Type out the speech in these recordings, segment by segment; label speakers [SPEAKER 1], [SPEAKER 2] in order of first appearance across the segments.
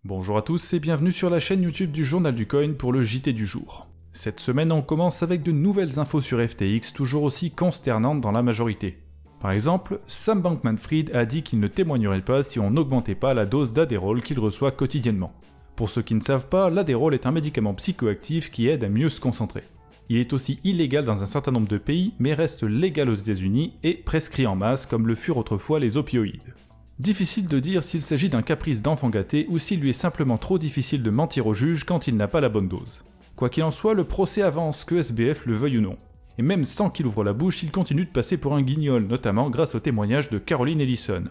[SPEAKER 1] Bonjour à tous et bienvenue sur la chaîne YouTube du Journal du Coin pour le JT du jour. Cette semaine on commence avec de nouvelles infos sur FTX toujours aussi consternantes dans la majorité. Par exemple, Sam Bankman-Fried a dit qu'il ne témoignerait pas si on n'augmentait pas la dose d'Adderall qu'il reçoit quotidiennement. Pour ceux qui ne savent pas, l'Adderall est un médicament psychoactif qui aide à mieux se concentrer. Il est aussi illégal dans un certain nombre de pays mais reste légal aux États-Unis et prescrit en masse comme le furent autrefois les opioïdes. Difficile de dire s'il s'agit d'un caprice d'enfant gâté ou s'il lui est simplement trop difficile de mentir au juge quand il n'a pas la bonne dose. Quoi qu'il en soit, le procès avance, que SBF le veuille ou non. Et même sans qu'il ouvre la bouche, il continue de passer pour un guignol, notamment grâce au témoignage de Caroline Ellison.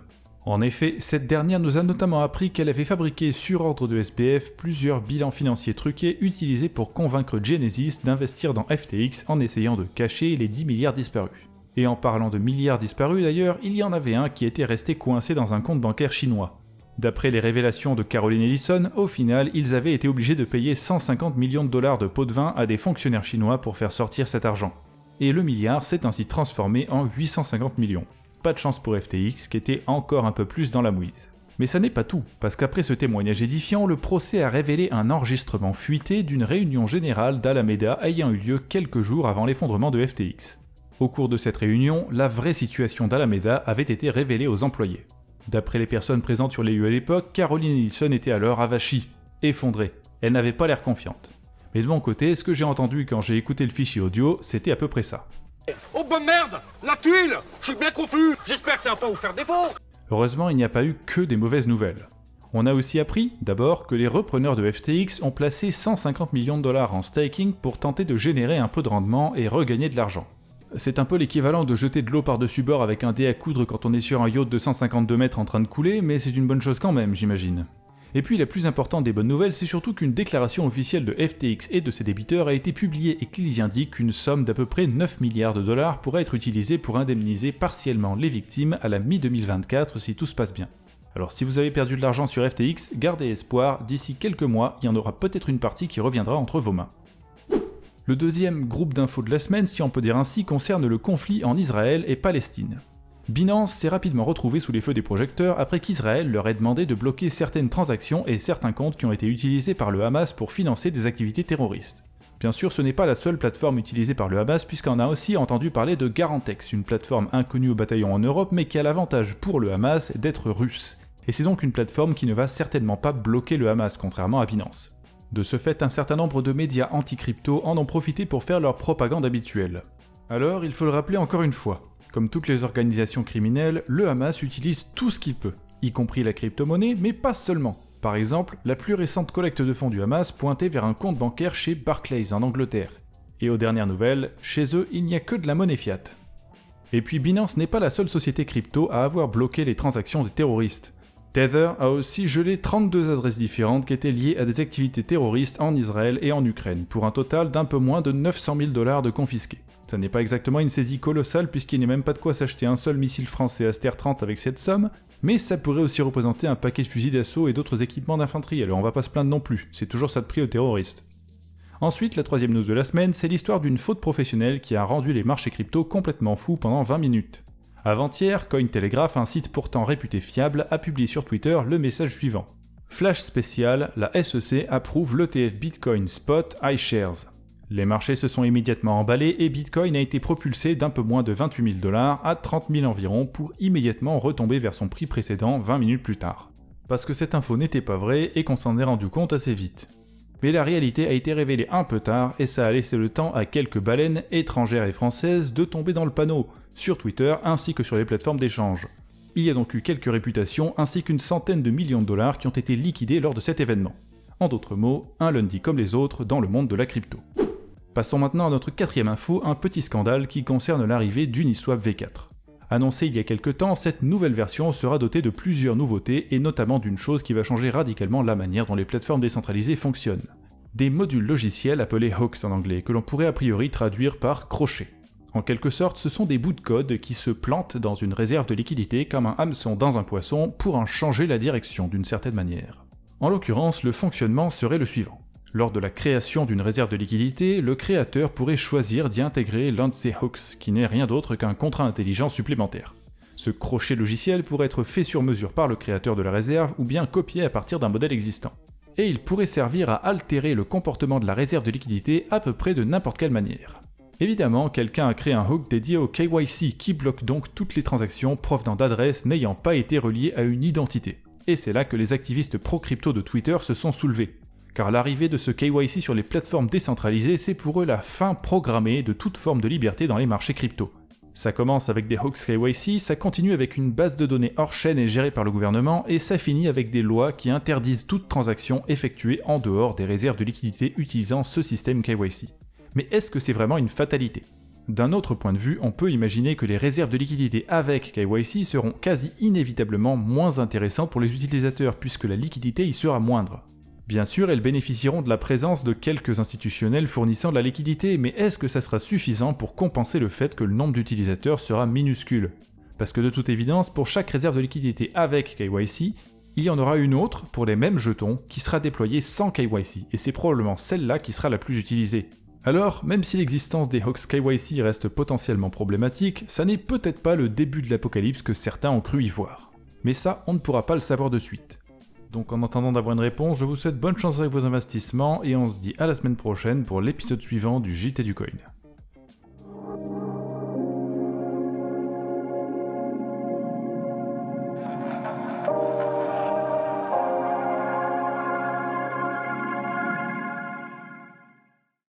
[SPEAKER 1] En effet, cette dernière nous a notamment appris qu'elle avait fabriqué sur ordre de SBF plusieurs bilans financiers truqués utilisés pour convaincre Genesis d'investir dans FTX en essayant de cacher les 10 milliards disparus. Et en parlant de milliards disparus d'ailleurs, il y en avait un qui était resté coincé dans un compte bancaire chinois. D'après les révélations de Caroline Ellison, au final, ils avaient été obligés de payer 150 millions de dollars de pots de vin à des fonctionnaires chinois pour faire sortir cet argent. Et le milliard s'est ainsi transformé en 850 millions. Pas de chance pour FTX, qui était encore un peu plus dans la mouise. Mais ça n'est pas tout, parce qu'après ce témoignage édifiant, le procès a révélé un enregistrement fuité d'une réunion générale d'Alameda ayant eu lieu quelques jours avant l'effondrement de FTX. Au cours de cette réunion, la vraie situation d'Alameda avait été révélée aux employés. D'après les personnes présentes sur les lieux à l'époque, Caroline Ellison était alors avachie, effondrée. Elle n'avait pas l'air confiante. Mais de mon côté, ce que j'ai entendu quand j'ai écouté le fichier audio, c'était à peu près ça.
[SPEAKER 2] Oh bah merde, la tuile. Je suis bien confus. J'espère que ça va pas vous faire défaut.
[SPEAKER 1] Heureusement, il n'y a pas eu que des mauvaises nouvelles. On a aussi appris, d'abord, que les repreneurs de FTX ont placé 150 millions de dollars en staking pour tenter de générer un peu de rendement et regagner de l'argent. C'est un peu l'équivalent de jeter de l'eau par-dessus bord avec un dé à coudre quand on est sur un yacht de 152 mètres en train de couler, mais c'est une bonne chose quand même, j'imagine. Et puis la plus importante des bonnes nouvelles, c'est surtout qu'une déclaration officielle de FTX et de ses débiteurs a été publiée et qu'ils y indiquent qu'une somme d'à peu près 9 milliards de dollars pourrait être utilisée pour indemniser partiellement les victimes à la mi-2024 si tout se passe bien. Alors si vous avez perdu de l'argent sur FTX, gardez espoir, d'ici quelques mois, il y en aura peut-être une partie qui reviendra entre vos mains. Le deuxième groupe d'infos de la semaine, si on peut dire ainsi, concerne le conflit en Israël et Palestine. Binance s'est rapidement retrouvé sous les feux des projecteurs après qu'Israël leur ait demandé de bloquer certaines transactions et certains comptes qui ont été utilisés par le Hamas pour financer des activités terroristes. Bien sûr, ce n'est pas la seule plateforme utilisée par le Hamas puisqu'on a aussi entendu parler de Garantex, une plateforme inconnue au bataillon en Europe mais qui a l'avantage pour le Hamas d'être russe. Et c'est donc une plateforme qui ne va certainement pas bloquer le Hamas, contrairement à Binance. De ce fait, un certain nombre de médias anti-crypto en ont profité pour faire leur propagande habituelle. Alors, il faut le rappeler encore une fois, comme toutes les organisations criminelles, le Hamas utilise tout ce qu'il peut, y compris la crypto-monnaie, mais pas seulement. Par exemple, la plus récente collecte de fonds du Hamas pointait vers un compte bancaire chez Barclays en Angleterre. Et aux dernières nouvelles, chez eux, il n'y a que de la monnaie fiat. Et puis Binance n'est pas la seule société crypto à avoir bloqué les transactions des terroristes. Tether a aussi gelé 32 adresses différentes qui étaient liées à des activités terroristes en Israël et en Ukraine, pour un total d'un peu moins de 900 000 $ de confisqués. Ça n'est pas exactement une saisie colossale puisqu'il n'est même pas de quoi s'acheter un seul missile français Aster 30 avec cette somme, mais ça pourrait aussi représenter un paquet de fusils d'assaut et d'autres équipements d'infanterie, alors on va pas se plaindre non plus, c'est toujours ça de prix aux terroristes. Ensuite, la troisième news de la semaine, c'est l'histoire d'une faute professionnelle qui a rendu les marchés crypto complètement fous pendant 20 minutes. Avant-hier, Cointelegraph, un site pourtant réputé fiable, a publié sur Twitter le message suivant. Flash spécial, la SEC approuve l'ETF Bitcoin Spot iShares. Les marchés se sont immédiatement emballés et Bitcoin a été propulsé d'un peu moins de 28 000 $ à 30 000 environ pour immédiatement retomber vers son prix précédent 20 minutes plus tard. Parce que cette info n'était pas vraie et qu'on s'en est rendu compte assez vite. Mais la réalité a été révélée un peu tard et ça a laissé le temps à quelques baleines étrangères et françaises de tomber dans le panneau, sur Twitter ainsi que sur les plateformes d'échange. Il y a donc eu quelques réputations ainsi qu'une centaine de millions de dollars qui ont été liquidés lors de cet événement. En d'autres mots, un lundi comme les autres dans le monde de la crypto. Passons maintenant à notre quatrième info, un petit scandale qui concerne l'arrivée d'Uniswap V4. Annoncé il y a quelques temps, cette nouvelle version sera dotée de plusieurs nouveautés et notamment d'une chose qui va changer radicalement la manière dont les plateformes décentralisées fonctionnent. Des modules logiciels appelés hooks en anglais, que l'on pourrait a priori traduire par crochet. En quelque sorte, ce sont des bouts de code qui se plantent dans une réserve de liquidité comme un hameçon dans un poisson pour en changer la direction d'une certaine manière. En l'occurrence, le fonctionnement serait le suivant. Lors de la création d'une réserve de liquidité, le créateur pourrait choisir d'y intégrer l'un de ces hooks, qui n'est rien d'autre qu'un contrat intelligent supplémentaire. Ce crochet logiciel pourrait être fait sur mesure par le créateur de la réserve ou bien copié à partir d'un modèle existant. Et il pourrait servir à altérer le comportement de la réserve de liquidité à peu près de n'importe quelle manière. Évidemment, quelqu'un a créé un hook dédié au KYC qui bloque donc toutes les transactions provenant d'adresses n'ayant pas été reliées à une identité. Et c'est là que les activistes pro-crypto de Twitter se sont soulevés. Car l'arrivée de ce KYC sur les plateformes décentralisées, c'est pour eux la fin programmée de toute forme de liberté dans les marchés crypto. Ça commence avec des hooks KYC, ça continue avec une base de données hors chaîne et gérée par le gouvernement, et ça finit avec des lois qui interdisent toute transaction effectuée en dehors des réserves de liquidité utilisant ce système KYC. Mais est-ce que c'est vraiment une fatalité ? D'un autre point de vue, on peut imaginer que les réserves de liquidité avec KYC seront quasi inévitablement moins intéressantes pour les utilisateurs puisque la liquidité y sera moindre. Bien sûr, elles bénéficieront de la présence de quelques institutionnels fournissant de la liquidité, mais est-ce que ça sera suffisant pour compenser le fait que le nombre d'utilisateurs sera minuscule ? Parce que de toute évidence, pour chaque réserve de liquidité avec KYC, il y en aura une autre pour les mêmes jetons qui sera déployée sans KYC, et c'est probablement celle-là qui sera la plus utilisée. Alors, même si l'existence des hooks KYC reste potentiellement problématique, ça n'est peut-être pas le début de l'apocalypse que certains ont cru y voir. Mais ça, on ne pourra pas le savoir de suite. Donc en attendant d'avoir une réponse, je vous souhaite bonne chance avec vos investissements et on se dit à la semaine prochaine pour l'épisode suivant du JT du Coin.